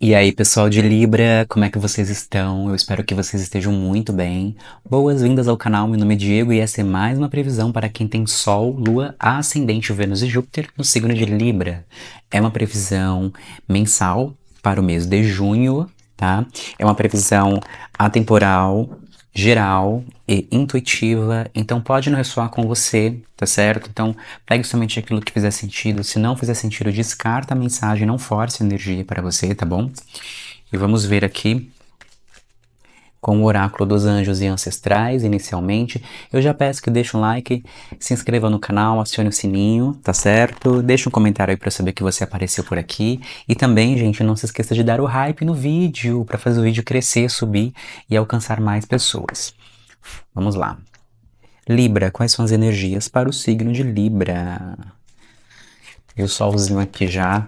E aí, pessoal de Libra, como é que vocês estão? Eu espero que vocês estejam muito bem. Boas-vindas ao canal, meu nome é Diego e essa é mais uma previsão para quem tem Sol, Lua, Ascendente, Vênus e Júpiter no signo de Libra. É uma previsão mensal para o mês de junho, tá? É uma previsão atemporal, geral e intuitiva, então pode não ressoar com você, tá certo? Então pegue somente aquilo que fizer sentido. Se não fizer sentido, descarta a mensagem, não force energia para você, tá bom? E vamos ver aqui com o oráculo dos anjos e ancestrais, inicialmente. Eu já peço que deixe um like, se inscreva no canal, acione o sininho, tá certo? Deixe um comentário aí para saber que você apareceu por aqui. E também, gente, não se esqueça de dar o hype no vídeo, para fazer o vídeo crescer, subir e alcançar mais pessoas. Vamos lá. Libra, quais são as energias para o signo de Libra? E o solzinho aqui já,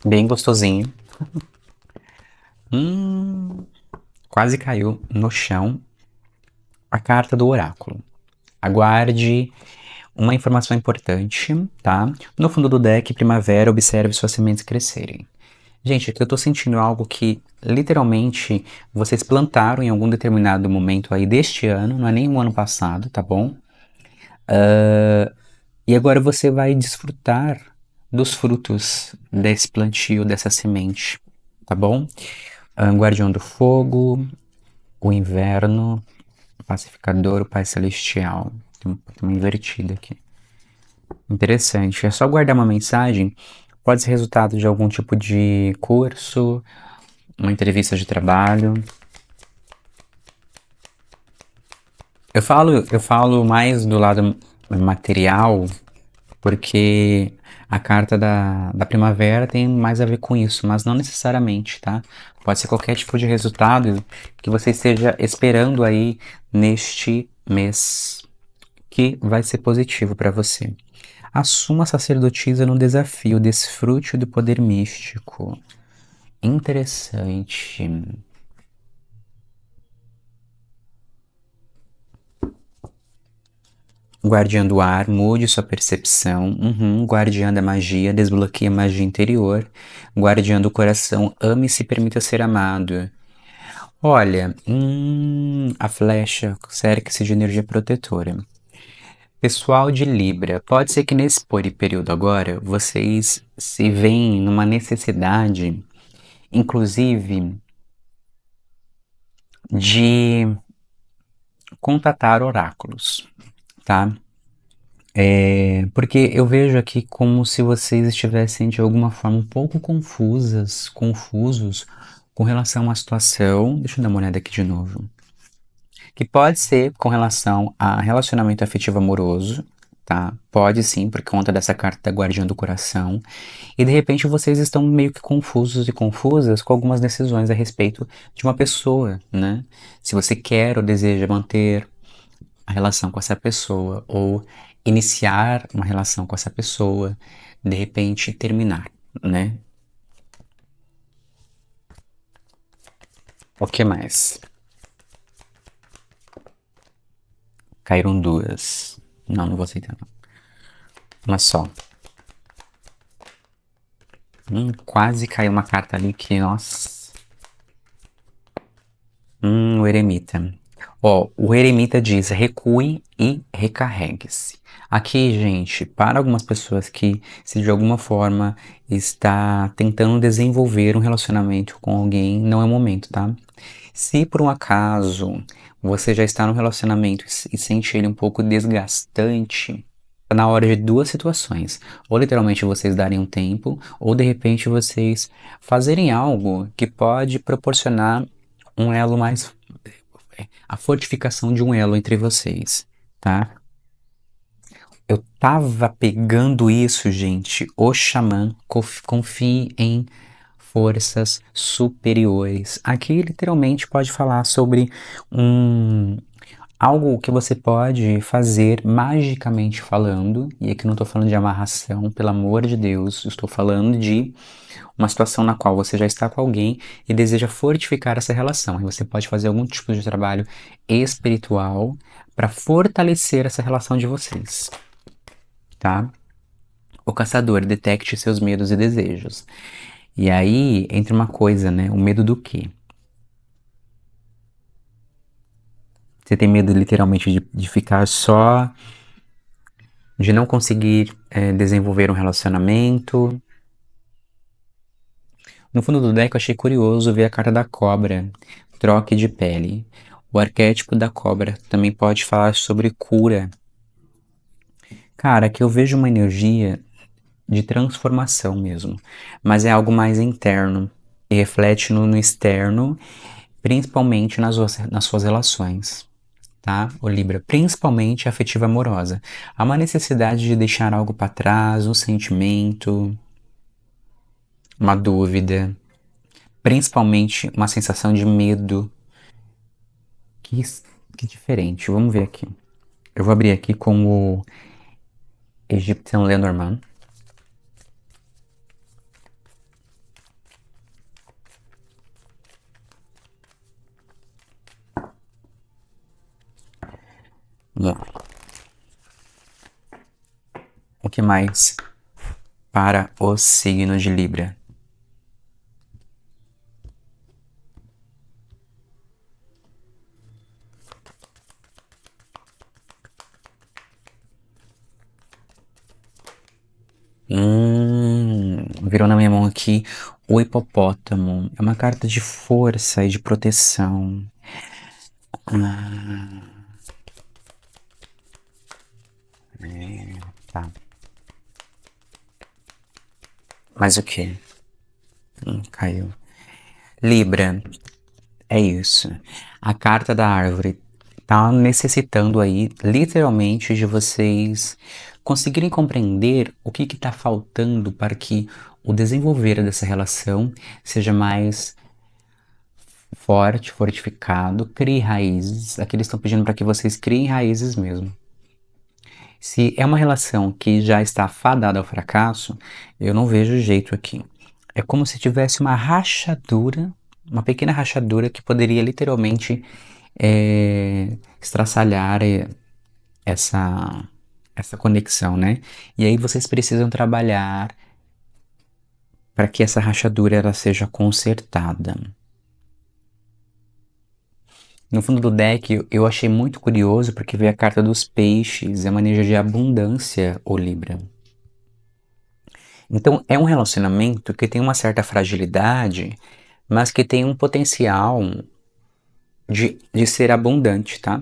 bem gostosinho. Hum, quase caiu no chão a carta do oráculo. Aguarde uma informação importante, tá? No fundo do deck, primavera, observe suas sementes crescerem. Gente, aqui eu tô sentindo algo que literalmente vocês plantaram em algum determinado momento aí deste ano, não é nem o ano passado, tá bom? E agora você vai desfrutar dos frutos desse plantio, dessa semente, tá bom? Guardião do fogo, o inverno, o pacificador, o pai celestial. Tem uma invertida aqui. Interessante. É só guardar uma mensagem. Pode ser resultado de algum tipo de curso, uma entrevista de trabalho. Eu falo mais do lado material, porque a carta da primavera tem mais a ver com isso, mas não necessariamente, tá? Pode ser qualquer tipo de resultado que você esteja esperando aí neste mês, que vai ser positivo para você. Assuma a sacerdotisa no desafio, desfrute do poder místico. Interessante. Guardiã do ar, mude sua percepção. Guardiã da magia, desbloqueie a magia interior. Guardiã do coração, ame e se permita ser amado. Olha, a flecha cerca-se de energia protetora. Pessoal de Libra, pode ser que nesse período agora vocês se veem numa necessidade, inclusive, de contatar oráculos, tá? Porque eu vejo aqui como se vocês estivessem de alguma forma um pouco confusos com relação à situação. Deixa eu dar uma olhada aqui de novo. Que pode ser com relação a relacionamento afetivo amoroso, tá? Pode sim, por conta dessa carta da Guardiã do Coração. E de repente vocês estão meio que confusos e confusas com algumas decisões a respeito de uma pessoa, né? Se você quer ou deseja manter a relação com essa pessoa ou iniciar uma relação com essa pessoa, de repente terminar, né? O que mais? Caíram duas. Não, não vou aceitar não. Uma só. Quase caiu uma carta ali que, nossa. O eremita. Ó, o eremita diz recue e recarregue-se. Aqui, gente, para algumas pessoas que, se de alguma forma está tentando desenvolver um relacionamento com alguém, não é o momento, tá? Se por um acaso você já está no relacionamento e sente ele um pouco desgastante, tá na hora de duas situações. Ou literalmente vocês darem um tempo, ou de repente vocês fazerem algo que pode proporcionar um elo mais, a fortificação de um elo entre vocês, tá? Eu tava pegando isso, gente. O xamã, confie em forças superiores. Aqui literalmente pode falar sobre um algo que você pode fazer magicamente falando, e aqui não estou falando de amarração, pelo amor de Deus, estou falando de uma situação na qual você já está com alguém e deseja fortificar essa relação. E você pode fazer algum tipo de trabalho espiritual para fortalecer essa relação de vocês, tá? O caçador, detecte seus medos e desejos. E aí entra uma coisa, né? O medo do quê? Você tem medo literalmente de ficar só, de não conseguir desenvolver um relacionamento. No fundo do deck eu achei curioso ver a carta da cobra, troque de pele. O arquétipo da cobra também pode falar sobre cura. Cara, aqui eu vejo uma energia de transformação mesmo, mas é algo mais interno e reflete no externo, principalmente nas suas relações, tá? O Libra, principalmente afetiva amorosa. Há uma necessidade de deixar algo para trás, um sentimento, uma dúvida, principalmente uma sensação de medo. Que, que diferente, vamos ver aqui. Eu vou abrir aqui com o Egyptian Lenormand. Vamos lá. O que mais para o signo de Libra? Virou na minha mão aqui o hipopótamo. É uma carta de força e de proteção. Tá. Mas o que? Caiu. Libra, é isso. A carta da árvore tá necessitando aí, literalmente, de vocês conseguirem compreender o que está faltando para que o desenvolver dessa relação seja mais forte, fortificado, crie raízes. Aqui eles estão pedindo para que vocês criem raízes mesmo. Se é uma relação que já está fadada ao fracasso, eu não vejo jeito aqui. É como se tivesse uma rachadura, uma pequena rachadura que poderia literalmente estraçalhar essa, essa conexão, né? E aí vocês precisam trabalhar para que essa rachadura ela seja consertada. No fundo do deck, eu achei muito curioso porque veio a carta dos peixes, é uma energia de abundância, o Libra. Então, é um relacionamento que tem uma certa fragilidade, mas que tem um potencial de ser abundante, tá?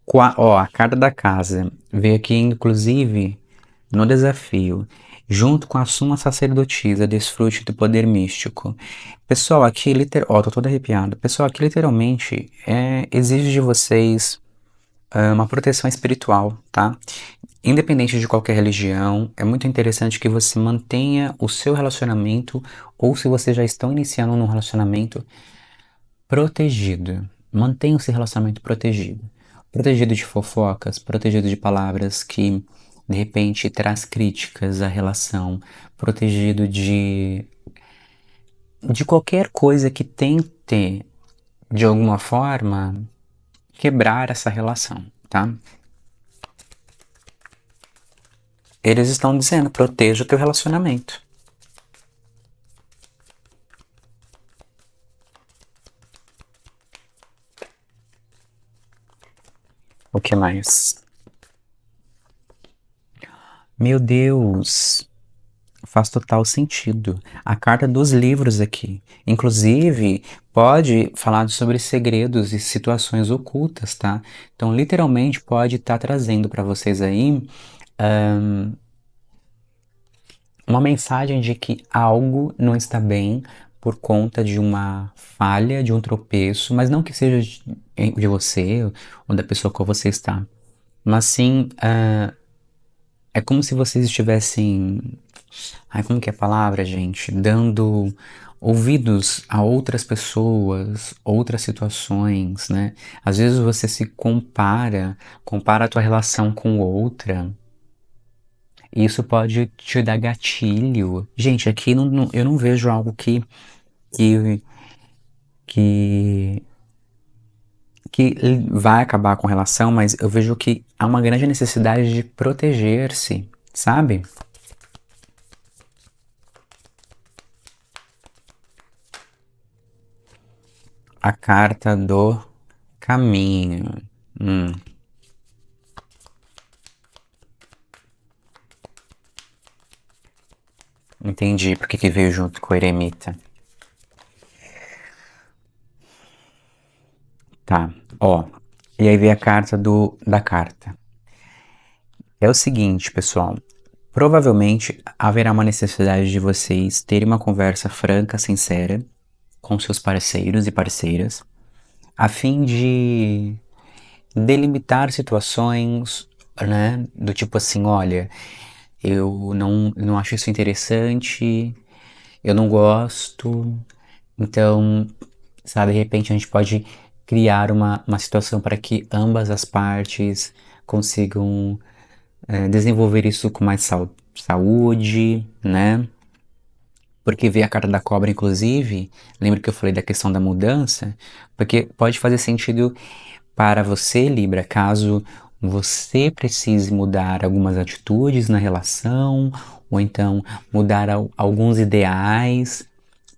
Ó, a carta da casa veio aqui, inclusive, no desafio, junto com a suma sacerdotisa, desfrute do poder místico. Pessoal, aqui, ó, tô todo arrepiado. Pessoal, aqui, literalmente, exige de vocês uma proteção espiritual, tá? Independente de qualquer religião, é muito interessante que você mantenha o seu relacionamento, ou se vocês já estão iniciando um relacionamento, protegido. Mantenha o seu relacionamento protegido. Protegido de fofocas, protegido de palavras que de repente traz críticas à relação, protegido de qualquer coisa que tente de alguma forma quebrar essa relação, tá? Eles estão dizendo, proteja o teu relacionamento. O que mais? Meu Deus, faz total sentido. A carta dos livros aqui. Inclusive, pode falar sobre segredos e situações ocultas, tá? Então, literalmente, pode estar trazendo para vocês aí uma mensagem de que algo não está bem por conta de uma falha, de um tropeço, mas não que seja de você ou da pessoa com você está, mas sim é como se vocês estivessem, ai, como que é a palavra, gente? Dando ouvidos a outras pessoas, outras situações, né? Às vezes você se compara a tua relação com outra. E isso pode te dar gatilho. Gente, aqui eu não vejo algo que, que que vai acabar com relação, mas eu vejo que há uma grande necessidade de proteger-se, sabe? A carta do caminho. Hum, entendi porque que veio junto com o eremita. Tá, ó. E aí vem a carta da carta. É o seguinte, pessoal. Provavelmente haverá uma necessidade de vocês terem uma conversa franca, sincera com seus parceiros e parceiras, a fim de delimitar situações, né? Do tipo assim, olha, eu não acho isso interessante, eu não gosto, então, sabe, de repente a gente pode criar uma situação para que ambas as partes consigam desenvolver isso com mais saúde, né? Porque ver a carta da cobra, inclusive, lembra que eu falei da questão da mudança? Porque pode fazer sentido para você, Libra, caso você precise mudar algumas atitudes na relação, ou então mudar alguns ideais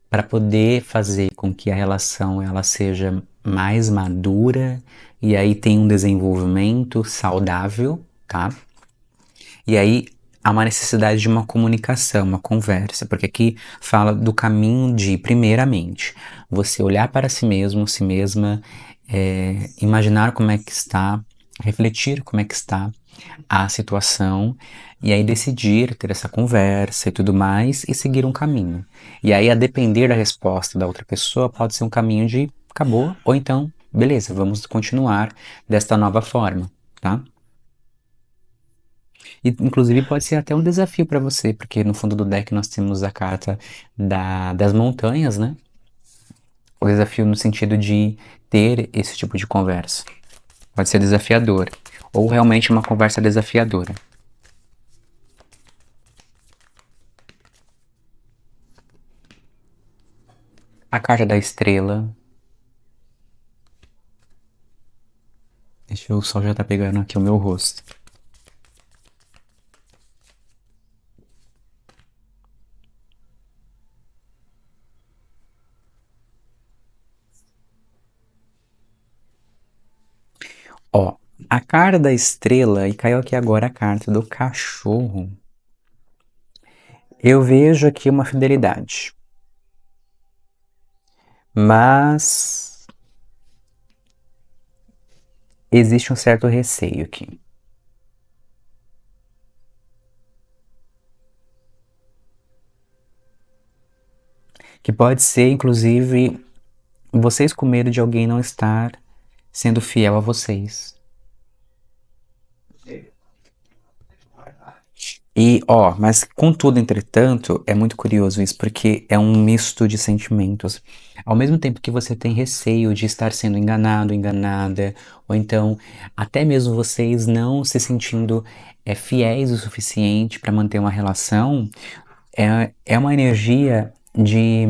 para poder fazer com que a relação ela seja mais madura e aí tem um desenvolvimento saudável, tá? E aí há uma necessidade de uma comunicação, uma conversa, porque aqui fala do caminho de, primeiramente, você olhar para si mesmo, si mesma, imaginar como é que está, refletir como é que está a situação, e aí decidir ter essa conversa e tudo mais, e seguir um caminho. E aí, a depender da resposta da outra pessoa, pode ser um caminho de acabou, ou então, beleza, vamos continuar desta nova forma, tá? E, inclusive pode ser até um desafio para você, porque no fundo do deck nós temos a carta das montanhas, né? O desafio no sentido de ter esse tipo de conversa. Pode ser desafiador, ou realmente uma conversa desafiadora. A carta da estrela. Deixa eu, o sol já tá pegando aqui o meu rosto. Ó, a carta da estrela, e caiu aqui agora a carta do cachorro. Eu vejo aqui uma fidelidade. Mas existe um certo receio aqui. Que pode ser, inclusive, vocês com medo de alguém não estar sendo fiel a vocês. E, ó, mas contudo, entretanto, é muito curioso isso, porque é um misto de sentimentos. Ao mesmo tempo que você tem receio de estar sendo enganado, enganada, ou então até mesmo vocês não se sentindo fiéis o suficiente para manter uma relação, é uma energia de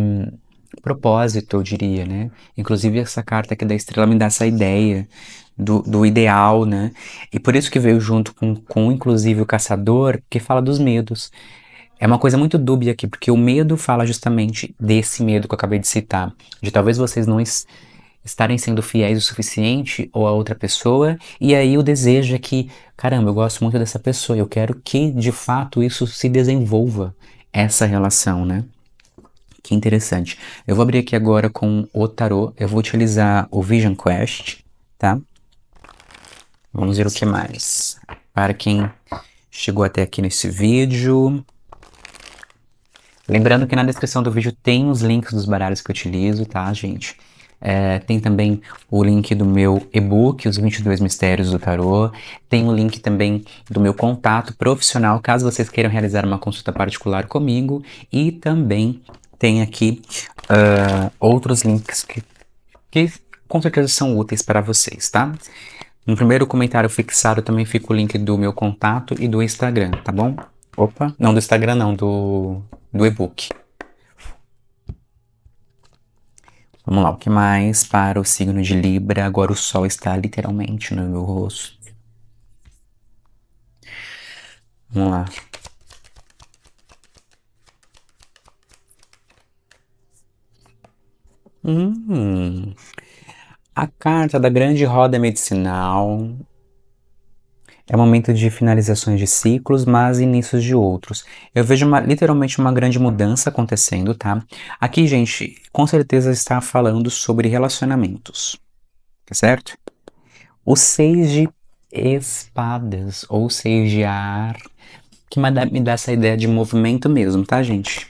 propósito, eu diria, né? Inclusive essa carta aqui da estrela me dá essa ideia do ideal, né? E por isso que veio junto com inclusive o caçador, que fala dos medos. É uma coisa muito dúbia aqui, porque o medo fala justamente desse medo que eu acabei de citar, de talvez vocês não estarem sendo fiéis o suficiente ou a outra pessoa, e aí o desejo é que, caramba, eu gosto muito dessa pessoa, eu quero que de fato isso se desenvolva, essa relação, né? Que interessante. Eu vou abrir aqui agora com o tarô. Eu vou utilizar o Vision Quest, tá? Vamos ver o que mais. Para quem chegou até aqui nesse vídeo. Lembrando que na descrição do vídeo tem os links dos baralhos que eu utilizo, tá, gente? Tem também o link do meu e-book, Os 22 Mistérios do Tarô. Tem o link também do meu contato profissional, caso vocês queiram realizar uma consulta particular comigo. E também tem aqui outros links que com certeza são úteis para vocês, tá? No primeiro comentário fixado também fica o link do meu contato e do Instagram, tá bom? Opa, não do Instagram não, do e-book. Vamos lá, o que mais para o signo de Libra? Agora o sol está literalmente no meu rosto. Vamos lá. A carta da grande roda medicinal é momento de finalizações de ciclos, mas inícios de outros. Eu vejo literalmente uma grande mudança acontecendo, tá? Aqui, gente, com certeza está falando sobre relacionamentos, tá certo? O seis de espadas, ou seis de ar, que me dá essa ideia de movimento mesmo, tá, gente?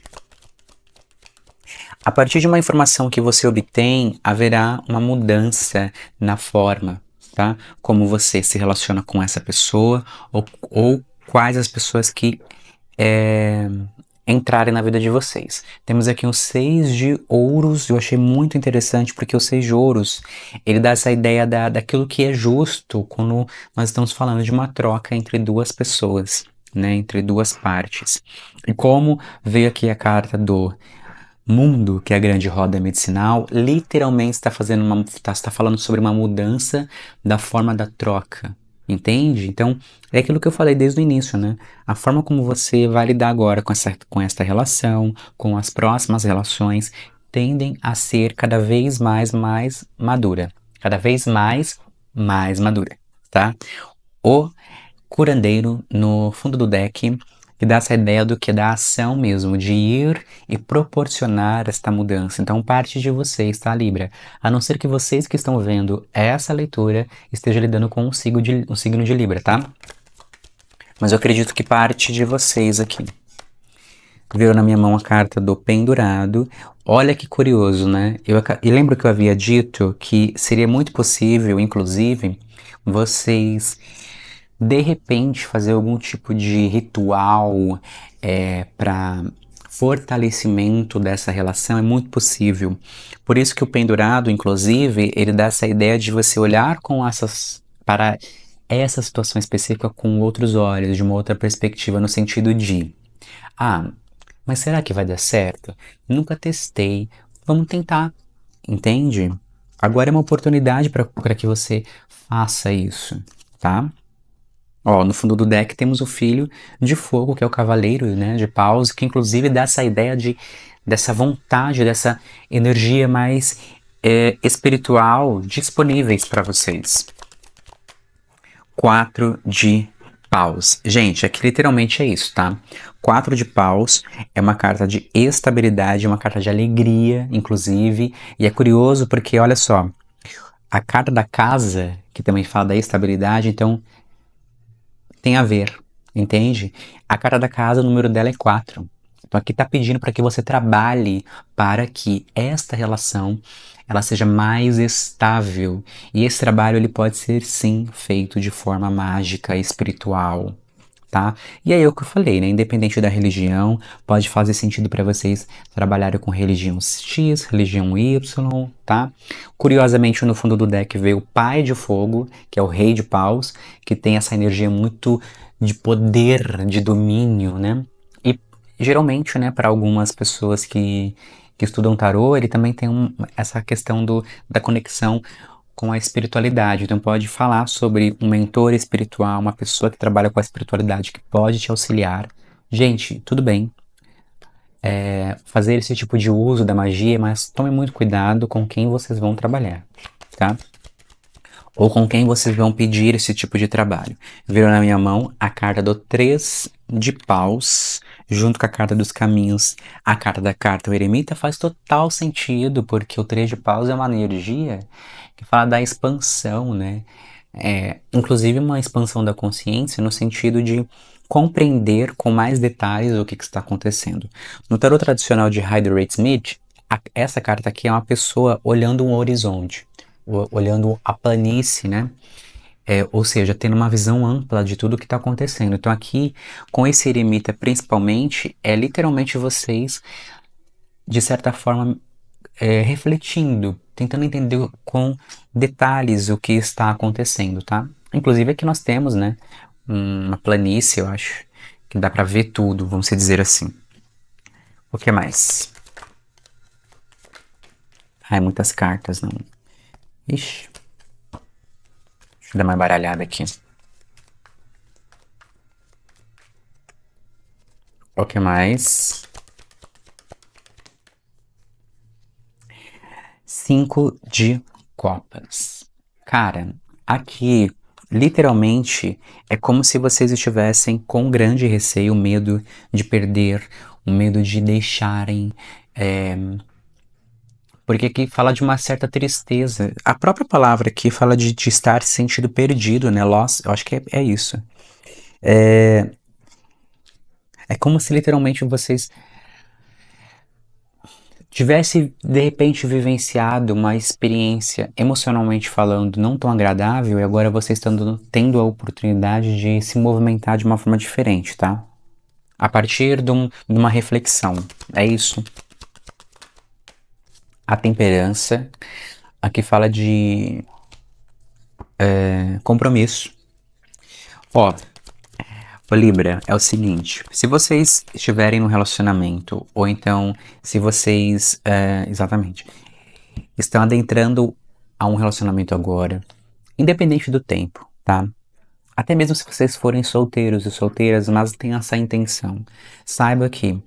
A partir de uma informação que você obtém, haverá uma mudança na forma, tá? Como você se relaciona com essa pessoa ou quais as pessoas que entrarem na vida de vocês. Temos aqui um seis de ouros, eu achei muito interessante porque o seis de ouros, ele dá essa ideia daquilo que é justo quando nós estamos falando de uma troca entre duas pessoas, né? Entre duas partes. E como veio aqui a carta do mundo, que é a grande roda medicinal, literalmente está falando sobre uma mudança da forma da troca, entende? Então, é aquilo que eu falei desde o início, né? A forma como você vai lidar agora com esta relação, com as próximas relações, tendem a ser cada vez mais madura. Cada vez mais madura, tá? O curandeiro no fundo do deck, que dá essa ideia do que da ação mesmo, de ir e proporcionar esta mudança. Então, parte de vocês, tá, Libra? A não ser que vocês que estão vendo essa leitura estejam lidando com um signo de Libra, tá? Mas eu acredito que parte de vocês aqui. Veio na minha mão a carta do pendurado. Olha que curioso, né? E lembro que eu havia dito que seria muito possível, inclusive, vocês de repente fazer algum tipo de ritual para fortalecimento dessa relação é muito possível. Por isso que o pendurado, inclusive, ele dá essa ideia de você olhar para essa situação específica com outros olhos, de uma outra perspectiva, no sentido de, ah, mas será que vai dar certo? Nunca testei. Vamos tentar, entende? Agora é uma oportunidade para que você faça isso, tá? Ó, no fundo do deck temos o filho de fogo, que é o cavaleiro, né, de paus, que inclusive dá essa ideia dessa vontade, dessa energia mais espiritual disponíveis para vocês. 4 de paus. Gente, aqui literalmente é isso, tá? 4 de paus é uma carta de estabilidade, uma carta de alegria, inclusive. E é curioso porque, olha só, a carta da casa, que também fala da estabilidade, então tem a ver, entende? A carta da casa, o número dela é 4. Então aqui está pedindo para que você trabalhe para que esta relação ela seja mais estável. E esse trabalho ele pode ser sim feito de forma mágica, espiritual, tá? E aí é o que eu falei, né? Independente da religião, pode fazer sentido para vocês trabalharem com religião X, religião Y, tá? Curiosamente, no fundo do deck veio o Pai de Fogo, que é o Rei de Paus, que tem essa energia muito de poder, de domínio, né? E geralmente, né, para algumas pessoas que estudam tarô, ele também tem essa questão da conexão com a espiritualidade. Então pode falar sobre um mentor espiritual, uma pessoa que trabalha com a espiritualidade que pode te auxiliar. Gente, tudo bem fazer esse tipo de uso da magia, mas tome muito cuidado com quem vocês vão trabalhar, tá? Ou com quem vocês vão pedir esse tipo de trabalho. Virou na minha mão a carta do 3 de paus, junto com a carta dos caminhos. A carta da carta, o eremita, faz total sentido, porque o 3 de paus é uma energia que fala da expansão, né? Inclusive uma expansão da consciência no sentido de compreender com mais detalhes o que está acontecendo. No tarot tradicional de Rider-Waite-Smith, essa carta aqui é uma pessoa olhando um horizonte, olhando a planície, né? Ou seja, tendo uma visão ampla de tudo o que está acontecendo. Então aqui, com esse eremita principalmente, é literalmente vocês, de certa forma, refletindo, tentando entender com detalhes o que está acontecendo, tá? Inclusive aqui nós temos, né, uma planície, eu acho, que dá para ver tudo, vamos dizer assim. O que mais? Ai, muitas cartas, não. Ixi. Deixa eu dar uma baralhada aqui. O que mais? 5 de copas. Cara, aqui, literalmente, é como se vocês estivessem com grande receio, medo de perder, o medo de deixarem. é, Porque aqui fala de uma certa tristeza. A própria palavra aqui fala de estar se sentindo perdido, né? Loss, eu acho que é isso. É como se literalmente vocês tivesse de repente vivenciado uma experiência emocionalmente falando não tão agradável e agora você estando tendo a oportunidade de se movimentar de uma forma diferente, tá? A partir de uma reflexão. É isso. A temperança. Aqui fala de compromisso. Ó, ô Libra, é o seguinte, se vocês estiverem num relacionamento, ou então se vocês, exatamente, estão adentrando a um relacionamento agora, independente do tempo, tá? Até mesmo se vocês forem solteiros e solteiras, mas têm essa intenção, saiba que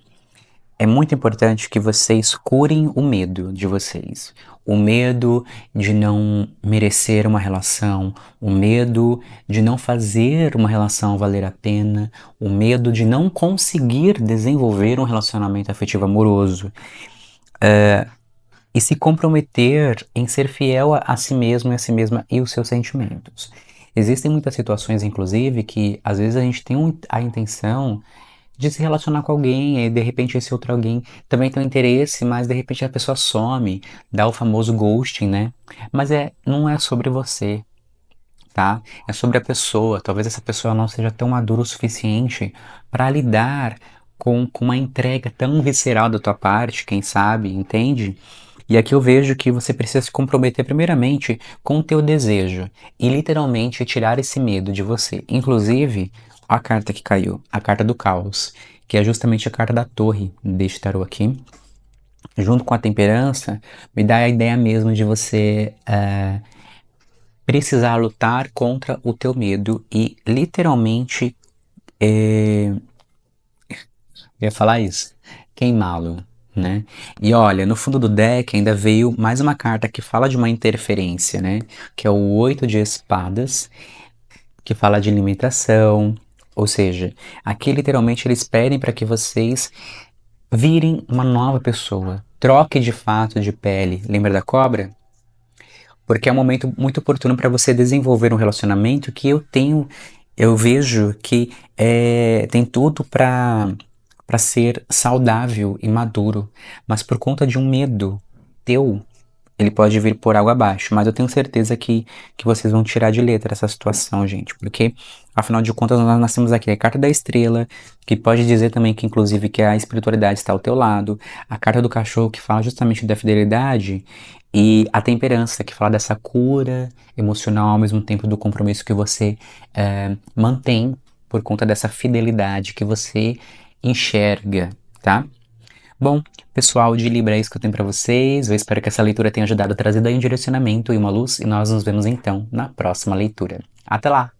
é muito importante que vocês curem o medo de vocês. O medo de não merecer uma relação, o medo de não fazer uma relação valer a pena, o medo de não conseguir desenvolver um relacionamento afetivo amoroso e se comprometer em ser fiel a si mesmo e a si mesma e os seus sentimentos. Existem muitas situações, inclusive, que às vezes a gente tem a intenção de se relacionar com alguém, e de repente esse outro alguém também tem um interesse, mas de repente a pessoa some, dá o famoso ghosting, né? Mas não é sobre você, tá? É sobre a pessoa. Talvez essa pessoa não seja tão madura o suficiente para lidar com uma entrega tão visceral da tua parte, quem sabe, entende? E aqui eu vejo que você precisa se comprometer primeiramente com o teu desejo e literalmente tirar esse medo de você. Inclusive, a carta que caiu, a carta do caos, que é justamente a carta da torre deste tarô aqui, junto com a temperança, me dá a ideia mesmo de você precisar lutar contra o teu medo e literalmente, eu ia falar isso, queimá-lo, né? E olha, no fundo do deck ainda veio mais uma carta que fala de uma interferência, né? Que é o 8 de espadas, que fala de limitação, ou seja, aqui literalmente eles pedem para que vocês virem uma nova pessoa, troque de fato de pele. Lembra da cobra? Porque é um momento muito oportuno para você desenvolver um relacionamento que eu vejo que tem tudo para ser saudável e maduro, mas por conta de um medo teu, ele pode vir por água abaixo, mas eu tenho certeza que vocês vão tirar de letra essa situação, gente, porque afinal de contas nós temos aqui a carta da estrela, que pode dizer também que inclusive que a espiritualidade está ao teu lado, a carta do cachorro que fala justamente da fidelidade e a temperança que fala dessa cura emocional ao mesmo tempo do compromisso que você mantém por conta dessa fidelidade que você enxerga, tá? Bom, pessoal de Libra, é isso que eu tenho pra vocês. Eu espero que essa leitura tenha ajudado a trazer aí um direcionamento e uma luz, e nós nos vemos então na próxima leitura. Até lá!